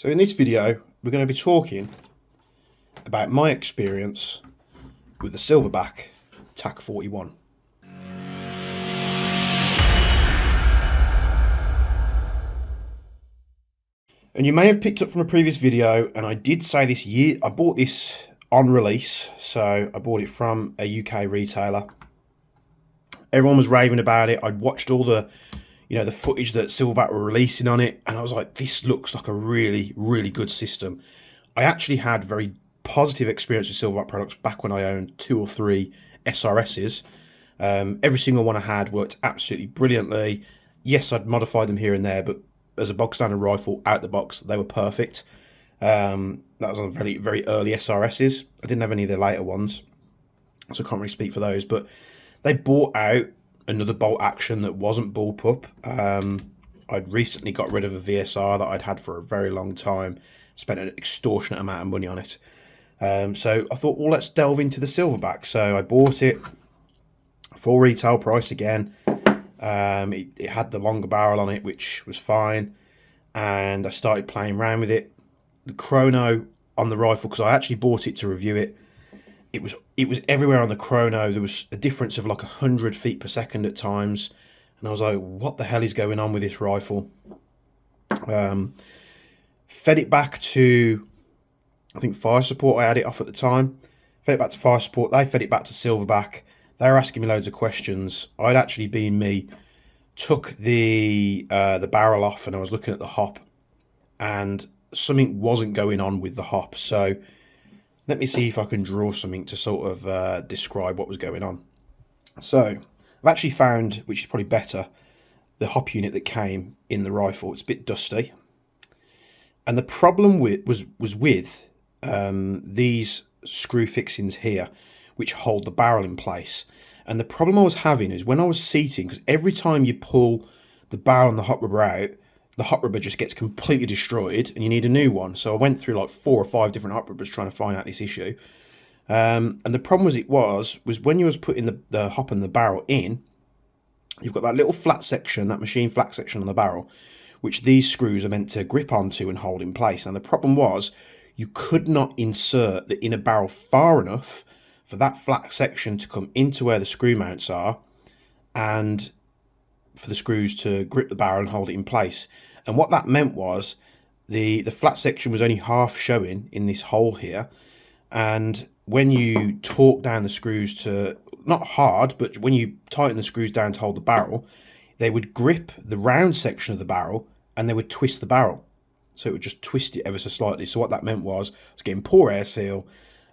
So in this video, we're going to be talking about my experience with the Silverback TAC-41. And you may have picked up from a previous video, and I did say this year, I bought this on release, so I bought it from a UK retailer. Everyone was raving about it. I'd watched all the the footage that Silverback were releasing on it, and I was like, this looks like a really, really good system. I actually had very positive experience with Silverback products back when I owned 2 or 3 SRSs. Every single one I had worked absolutely brilliantly. Yes, I'd modified them here and there, but as a bog standard rifle, out the box, they were perfect. That was on very, very early SRSs. I didn't have any of the later ones, so I can't really speak for those, but they bought out another bolt action that wasn't bullpup. I'd recently got rid of a VSR that I'd had for a very long time, spent an extortionate amount of money on it. So I thought, well, let's delve into the Silverback. So I bought it full retail price again. It had the longer barrel on it, which was fine, and I started playing around with it. The chrono on the rifle, because I actually bought it to review it, it was everywhere on the chrono. There was a difference of like 100 feet per second at times, and I was like, what the hell is going on with this rifle? Fed it back to, I think, fire support. I had it off at the time. Fed it back to fire support. They fed it back to Silverback. They were asking me loads of questions. I'd actually been me, took the barrel off, and I was looking at the hop, and something wasn't going on with the hop. So let me see if I can draw something to sort of describe what was going on. So I've actually found, which is probably better, the hop unit that came in the rifle. It's a bit dusty, and the problem was with these screw fixings here, which hold the barrel in place. And the problem I was having is when I was seating, because every time you pull the barrel and the hot rubber out, the hot rubber just gets completely destroyed and you need a new one. So I went through like 4 or 5 different hot rubbers trying to find out this issue. And the problem was when you was putting the hop and the barrel in, you've got that little flat section, that machine flat section on the barrel, which these screws are meant to grip onto and hold in place. And the problem was you could not insert the inner barrel far enough for that flat section to come into where the screw mounts are, and for the screws to grip the barrel and hold it in place. And what that meant was the flat section was only half showing in this hole here, and when you torque down the screws to, not hard, but when you tighten the screws down to hold the barrel, they would grip the round section of the barrel and they would twist the barrel. So it would just twist it ever so slightly. So what that meant was I was getting poor air seal,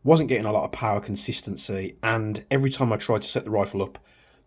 wasn't getting a lot of power consistency, and every time I tried to set the rifle up,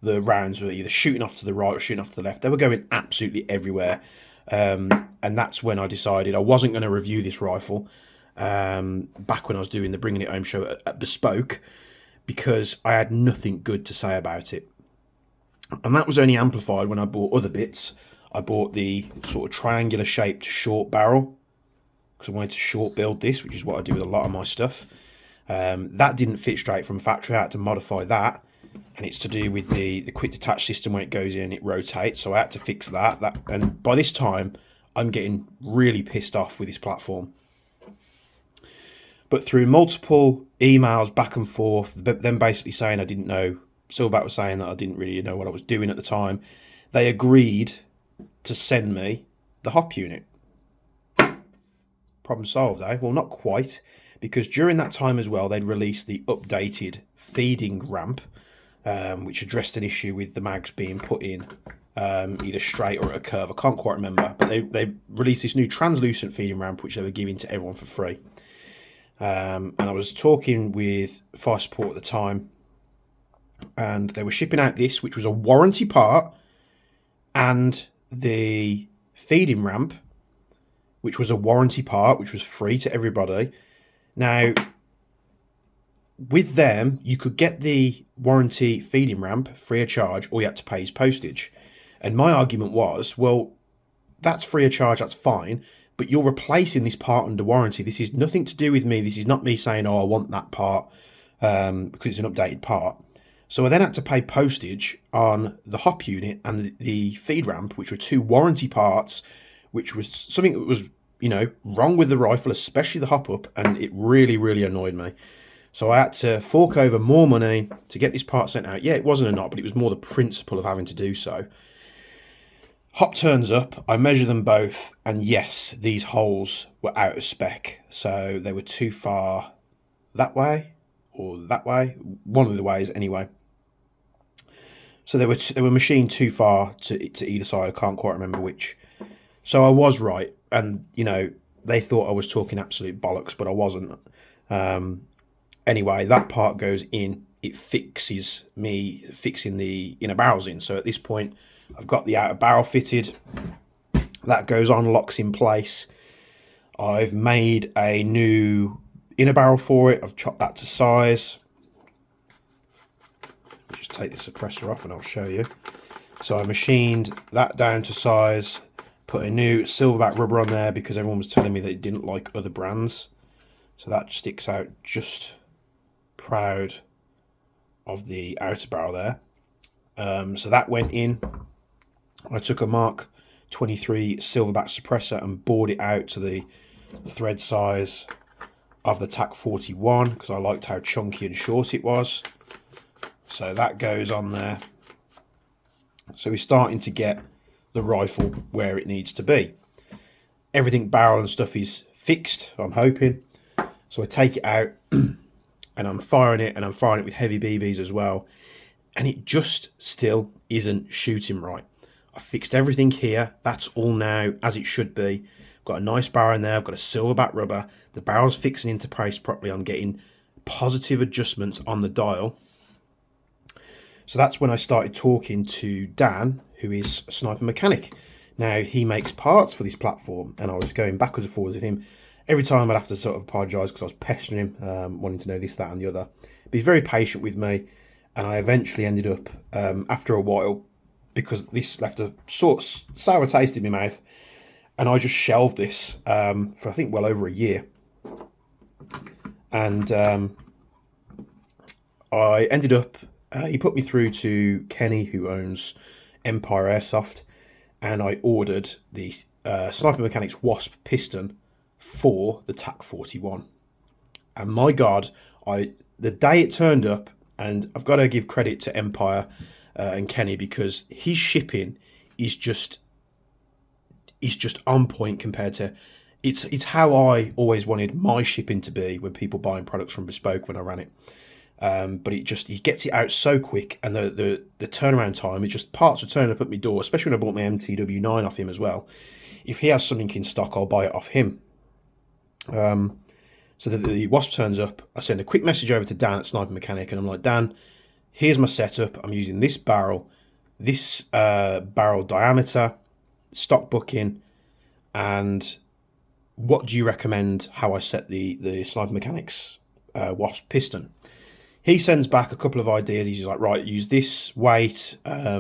the rounds were either shooting off to the right or shooting off to the left. They were going absolutely everywhere. And that's when I decided I wasn't going to review this rifle back when I was doing the Bringing It Home show at Bespoke, because I had nothing good to say about it. And that was only amplified when I bought other bits. I bought the sort of triangular shaped short barrel because I wanted to short build this, which is what I do with a lot of my stuff. That didn't fit straight from factory. I had to modify that, and it's to do with the quick detach system. When it goes in, it rotates, so I had to fix that. And by this time I'm getting really pissed off with this platform. But through multiple emails back and forth, them basically saying I didn't know, Silverback was saying that I didn't really know what I was doing at the time, they agreed to send me the hop unit. Problem solved, eh? Well, not quite, because during that time as well, they'd released the updated feeding ramp, which addressed an issue with the mags being put in either straight or at a curve. I can't quite remember, but they released this new translucent feeding ramp, which they were giving to everyone for free. And I was talking with fire support at the time, and they were shipping out this, which was a warranty part, and the feeding ramp, which was a warranty part, which was free to everybody. Now, with them, you could get the warranty feeding ramp free of charge, or you had to pay his postage. And my argument was, well, that's free of charge, that's fine, but you're replacing this part under warranty. This is nothing to do with me. This is not me saying, oh, I want that part because it's an updated part. So I then had to pay postage on the hop unit and the feed ramp, which were 2 warranty parts, which was something that was wrong with the rifle, especially the hop up, and it really, really annoyed me. So I had to fork over more money to get this part sent out. Yeah, it wasn't a knot, but it was more the principle of having to do so. Hop turns up, I measure them both, and yes, these holes were out of spec. So they were too far that way or that way, one of the ways anyway. So they were machined too far to either side. I can't quite remember which. So I was right, and they thought I was talking absolute bollocks, but I wasn't. Anyway, that part goes in. It fixes me fixing the inner barrels in. So at this point, I've got the outer barrel fitted. That goes on, locks in place. I've made a new inner barrel for it. I've chopped that to size. Just take the suppressor off and I'll show you. So I machined that down to size, put a new Silverback rubber on there because everyone was telling me that it didn't like other brands. So that sticks out just proud of the outer barrel there. So that went in. I took a Mark 23 Silverback suppressor and bored it out to the thread size of the TAC-41 because I liked how chunky and short it was. So that goes on there. So we're starting to get the rifle where it needs to be. Everything barrel and stuff is fixed, I'm hoping. So I take it out and I'm firing it, and I'm firing it with heavy BBs as well. And it just still isn't shooting right. I fixed everything here. That's all now as it should be. I've got a nice barrel in there. I've got a Silverback rubber. The barrel's fixing into place properly. I'm getting positive adjustments on the dial. So that's when I started talking to Dan, who is a sniper mechanic. Now, he makes parts for this platform, and I was going backwards and forwards with him. Every time I'd have to sort of apologise because I was pestering him, wanting to know this, that and the other. But he's very patient with me, and I eventually ended up, after a while, because this left a sort of sour taste in my mouth, and I just shelved this for I think well over a year. And I ended up, he put me through to Kenny, who owns Empire Airsoft, and I ordered the Sniper Mechanics Wasp piston for the TAC-41. And my God, the day it turned up, and I've got to give credit to Empire and Kenny because his shipping is just on point compared to it's how I always wanted my shipping to be when people buying products from Bespoke when I ran it. But he gets it out so quick, and the turnaround time, it just parts are turning up at my door, especially when I bought my MTW9 off him as well. If he has something in stock, I'll buy it off him. So the Wasp turns up, I send a quick message over to Dan at Sniper Mechanic, and I'm like, Dan, here's my setup. I'm using this barrel diameter, stock booking, and what do you recommend how I set the Sniper Mechanics Wasp piston? He sends back a couple of ideas. He's like, right, use this weight. I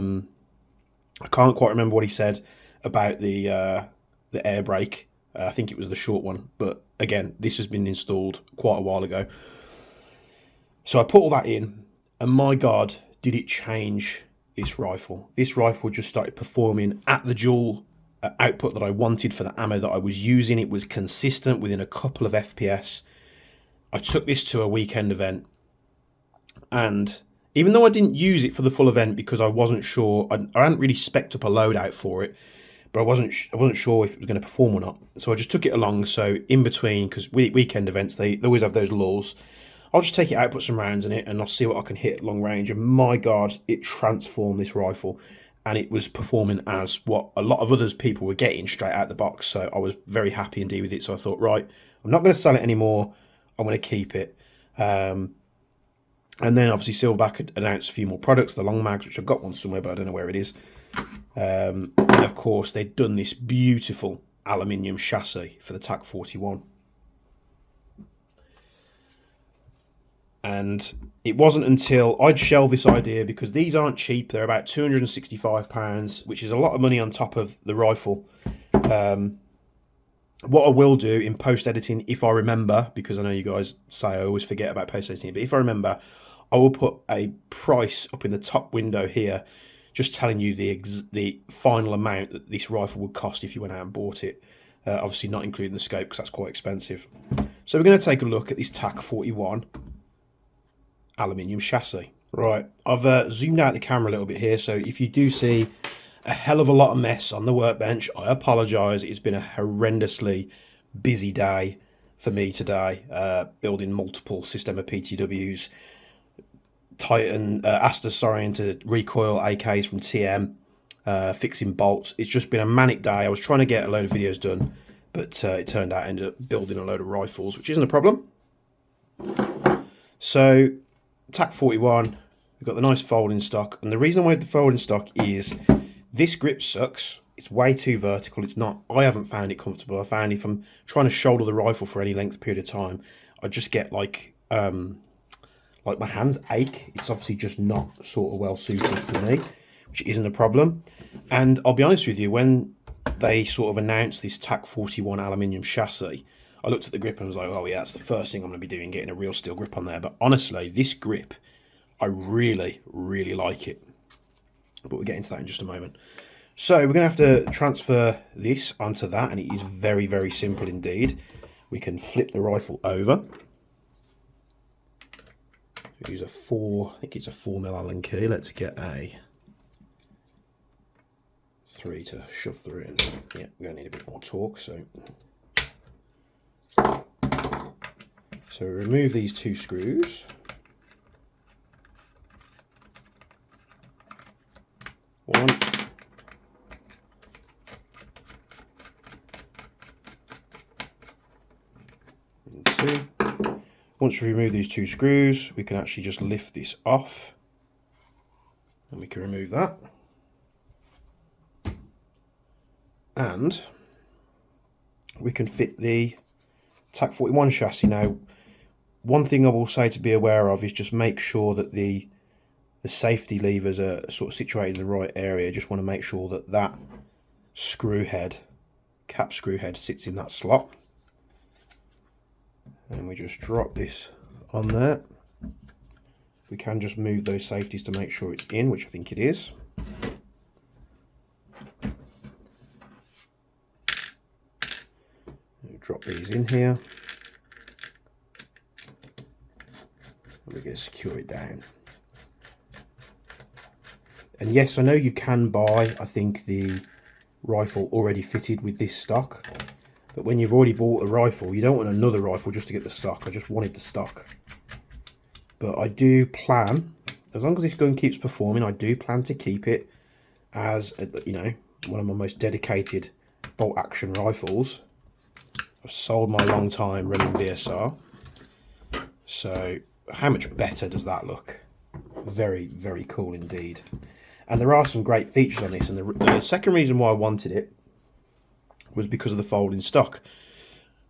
can't quite remember what he said about the air brake. I think it was the short one, but again, this has been installed quite a while ago. So I put all that in, and my God, did it change this rifle. This rifle just started performing at the dual output that I wanted for the ammo that I was using. It was consistent within a couple of FPS. I took this to a weekend event, and even though I didn't use it for the full event because I wasn't sure, I hadn't really spec'd up a loadout for it, but I wasn't sure if it was going to perform or not. So I just took it along. So in between, because weekend events, they always have those lulls, I'll just take it out, put some rounds in it, and I'll see what I can hit at long range. And my God, it transformed this rifle, and it was performing as what a lot of others people were getting straight out the box. So I was very happy indeed with it. So I thought, right, I'm not going to sell it anymore. I'm going to keep it. And then obviously Silverback had announced a few more products, the long mags, which I've got one somewhere, but I don't know where it is. And of course, they'd done this beautiful aluminium chassis for the TAC-41. And it wasn't until I'd shelved this idea, because these aren't cheap. They're about £265, which is a lot of money on top of the rifle. What I will do in post-editing, if I remember, because I know you guys say I always forget about post-editing, but if I remember, I will put a price up in the top window here, just telling you the final amount that this rifle would cost if you went out and bought it. Obviously not including the scope because that's quite expensive. So we're going to take a look at this TAC-41 aluminium chassis. Right, I've zoomed out the camera a little bit here, so if you do see a hell of a lot of mess on the workbench, I apologise. It's been a horrendously busy day for me today, building multiple Systema PTWs, Asters, into recoil AKs from TM, fixing bolts. It's just been a manic day. I was trying to get a load of videos done, but it turned out I ended up building a load of rifles, which isn't a problem. So TAC-41, we've got the nice folding stock, and the reason I wanted the folding stock is this grip sucks. It's way too vertical. It's not. I haven't found it comfortable. I found if I'm trying to shoulder the rifle for any length period of time, I just get like my hands ache. It's obviously just not sort of well suited for me, which isn't a problem. And I'll be honest with you, when they sort of announced this TAC-41 aluminium chassis, I looked at the grip and was like, oh yeah, that's the first thing I'm going to be doing, getting a real steel grip on there. But honestly, this grip, I really, really like it. But we'll get into that in just a moment. So we're going to have to transfer this onto that, and it is very, very simple indeed. We can flip the rifle over. Use a 4mm Allen key. Let's get a 3 to shove through in. Yeah, we're going to need a bit more torque. So we remove these 2 screws. One. And 2. Once we remove these 2 screws, we can actually just lift this off, and we can remove that. And we can fit the TAC-41 chassis. Now, one thing I will say to be aware of is just make sure that the safety levers are sort of situated in the right area. Just want to make sure that that screw head, cap screw head, sits in that slot. And we just drop this on there. We can just move those safeties to make sure it's in, which I think it is. Drop these in here. And we're going to secure it down. And yes, I know you can buy, I think, the rifle already fitted with this stock. But when you've already bought a rifle, you don't want another rifle just to get the stock. I just wanted the stock. But I do plan, as long as this gun keeps performing, I do plan to keep it as, you know, one of my most dedicated bolt action rifles. I've sold my long time running BSR. So how much better does that look? Very, very cool indeed. And there are some great features on this. And the second reason why I wanted it was because of the folding stock.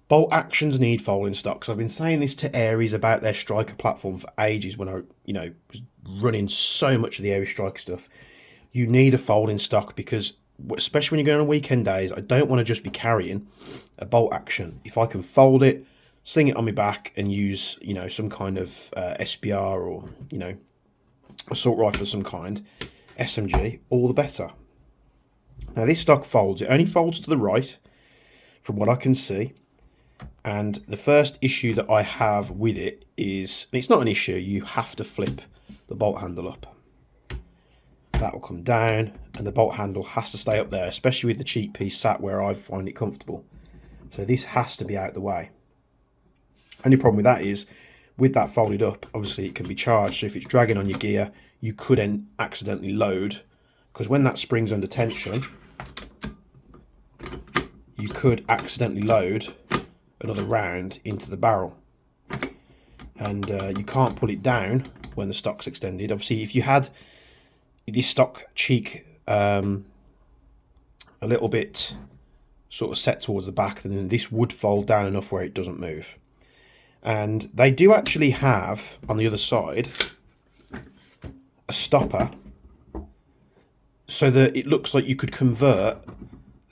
Bolt actions need folding stocks. I've been saying this to Aries about their striker platform for ages when I, was running so much of the Aries striker stuff. You need a folding stock because, especially when you're going on weekend days, I don't want to just be carrying a bolt action. If I can fold it, sling it on my back and use, some kind of SBR or, assault rifle of some kind, SMG, all the better. Now this stock folds. It only folds to the right from what I can see. And the first issue that I have with it is, and it's not an issue, you have to flip the bolt handle up. That will come down and the bolt handle has to stay up there, especially with the cheek piece sat where I find it comfortable. So this has to be out the way. Only problem with that is, with that folded up, obviously it can be charged. So if it's dragging on your gear, you could then accidentally load, because when that spring's under tension, you could accidentally load another round into the barrel. And you can't pull it down when the stock's extended. Obviously, if you had this stock cheek a little bit sort of set towards the back, then this would fold down enough where it doesn't move. And they do actually have, on the other side, a stopper so that it looks like you could convert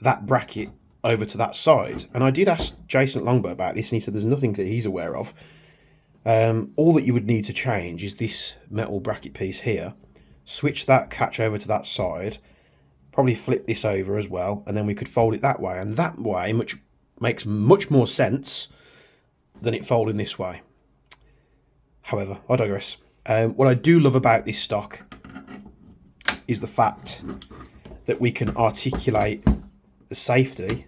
that bracket over to that side. And I did ask Jason at Longbow about this, and he said there's nothing that he's aware of. All that you would need to change is this metal bracket piece here. Switch that catch over to that side, probably flip this over as well, and then we could fold it that way. And that way, much makes much more sense than it folding this way. However, I digress. What I do love about this stock is the fact that we can articulate the safety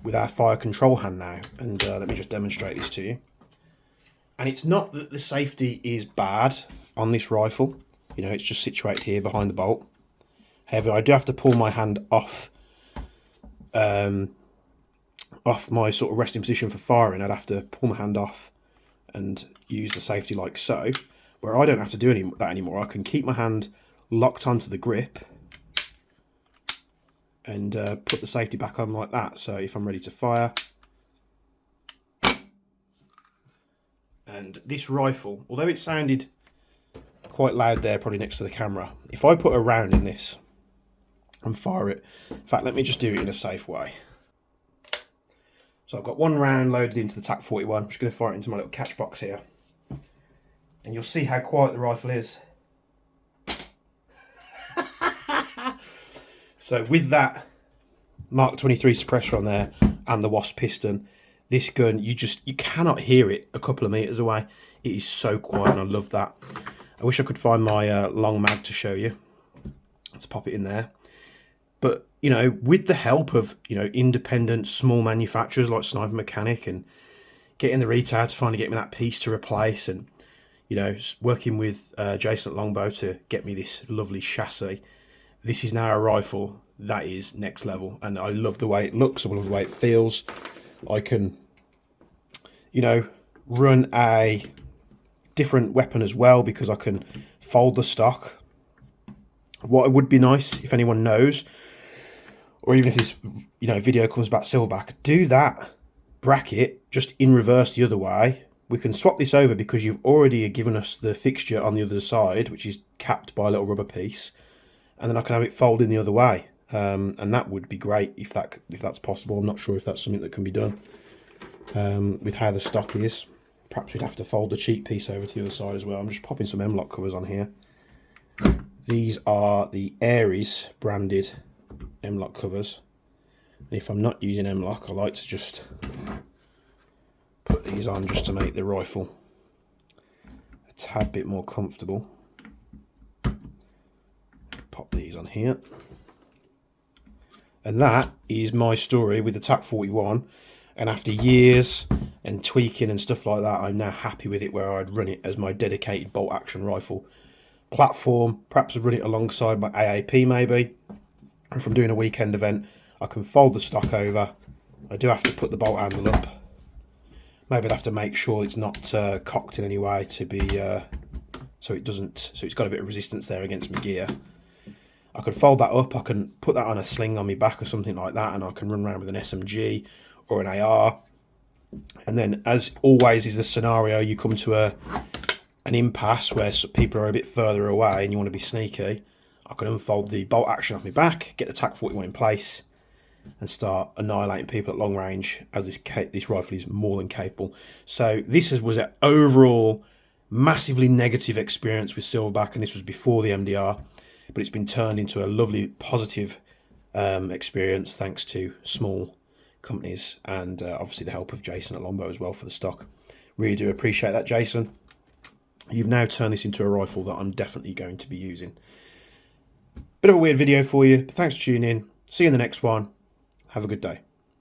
with our fire control hand now. And let me just demonstrate this to you. And it's not that the safety is bad on this rifle. You know, it's just situated here behind the bolt. However, I do have to pull my hand off my sort of resting position for firing. I'd have to pull my hand off and use the safety like so, where I don't have to do that anymore. I can keep my hand locked onto the grip and put the safety back on like that. So if I'm ready to fire, and this rifle, although it sounded quite loud there probably next to the camera, if I put a round in this and fire it, in fact let me just do it in a safe way. So I've got one round loaded into the TAC-41. I'm just going to fire it into my little catch box here, and you'll see how quiet the rifle is. So with that Mark 23 suppressor on there and the Wasp piston, this gun, you cannot hear it a couple of meters away. It is so quiet, and I love that. I wish I could find my long mag to show you. Let's pop it in there. But, you know, with the help of, you know, independent small manufacturers like Sniper Mechanic, and getting the retailer to finally get me that piece to replace, and, you know, working with Jason at Longbow to get me this lovely chassis, this is now a rifle that is next level. And I love the way it looks, I love the way it feels. I can, you know, run a different weapon as well because I can fold the stock. What would be nice, if anyone knows, or even if this, you know, video comes back Silverback, do that bracket just in reverse the other way. We can swap this over because you've already given us the fixture on the other side, which is capped by a little rubber piece, and then I can have it folding the other way. And that would be great if that's possible. I'm not sure if that's something that can be done with how the stock is. Perhaps we'd have to fold the cheek piece over to the other side as well. I'm just popping some M-Lock covers on here. These are the Aries branded M-Lock covers. And if I'm not using M-Lock, I like to just put these on just to make the rifle a tad bit more comfortable. Pop these on here. And that is my story with the TAC-41. And after years and tweaking and stuff like that, I'm now happy with it, where I'd run it as my dedicated bolt action rifle platform. Perhaps I'd run it alongside my AAP maybe. And if I'm doing a weekend event, I can fold the stock over. I do have to put the bolt handle up. Maybe I'd have to make sure it's not cocked in any way to be so it's got a bit of resistance there against my gear. I could fold that up, I can put that on a sling on my back or something like that, and I can run around with an SMG or an AR. And then, as always is the scenario, you come to an impasse where people are a bit further away and you want to be sneaky. I can unfold the bolt action off my back, get the TAC-41 in place, and start annihilating people at long range, as this rifle is more than capable. So this was an overall massively negative experience with Silverback, and this was before the MDR. But it's been turned into a lovely positive experience thanks to small companies and obviously the help of Jason at Longbow as well for the stock. Really do appreciate that, Jason. You've now turned this into a rifle that I'm definitely going to be using. Bit of a weird video for you, but thanks for tuning in. See you in the next one. Have a good day.